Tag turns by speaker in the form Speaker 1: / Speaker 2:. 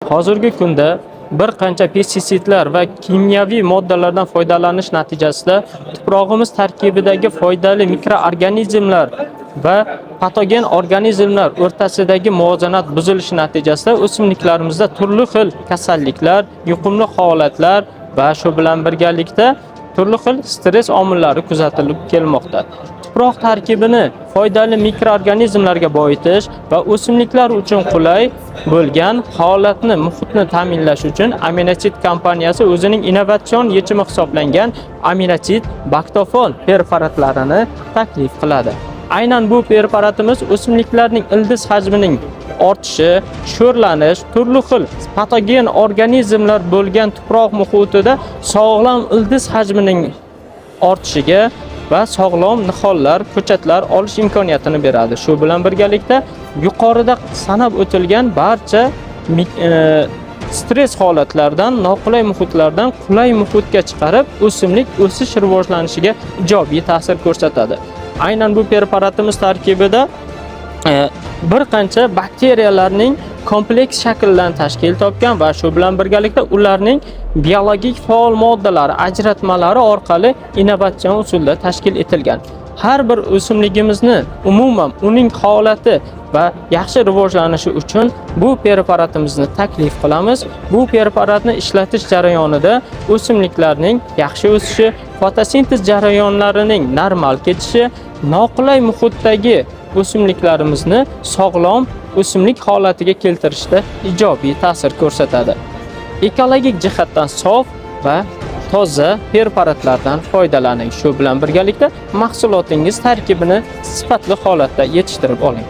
Speaker 1: Hozirgi kunda bir qancha pestitsidlar va kimyoviy moddalardan foydalanish natijasida tuprog'imiz tarkibidagi foydali mikroorganizmlar va patogen organizmlar o'rtasidagi muvozanat buzilishi natijasida o'simliklarimizda turli xil kasalliklar, yuqumli holatlar va shu bilan birgalikda turli xil stress omillari kuzatilib kelmoqda. Tuproq tarkibini foydali mikroorganizmlarga boyitish va o'simliklar uchun qulay bo'lgan holatni, muhitni ta'minlash uchun Aminotid kompaniyasi o'zining innovatsion yechimi hisoblangan Aminotid Baktofol preparatlarini taklif qiladi. Aynan bu preparatimiz o'simliklarning ildiz hajmining ortishi, sho'rlanish, turli xil patogen organizmlar bo'lgan tuproq muhitida sog'lom ildiz hajmining ortishiga va sog'lom nihollar, ko'chatlar olish imkoniyatini beradi. Shu bilan birgalikda yuqorida sanab o'tilgan barcha stress holatlardan, noqulay muhitlardan qulay muhitga chiqarib, o'simlik o'sish rivojlanishiga ijobiy ta'sir ko'rsatadi. Aynan bu preparatimiz tarkibida bir qancha bakteriyalarning kompleks shakldan tashkil topgan va shu bilan birgalikda ularning biologik faol moddalari ajratmalari orqali innovatsion usulda tashkil etilgan. Har bir o'simligimizni umuman uning holati va yaxshi rivojlanishi uchun bu preparatimizni taklif qilamiz. Bu preparatni ishlatish jarayonida o'simliklarning yaxshi o'sishi, fotosintez jarayonlarining normal kechishi, noqulay muhitdagi o'simliklarimizni sog'lom o'simlik holatiga keltirishda ijobiy ta'sir ko'rsatadi. Ekologik jihatdan sof va toza preparatlardan foydalaning. Shu bilan birgalikda mahsulotingiz tarkibini sifatli holatda yetishtirib oling.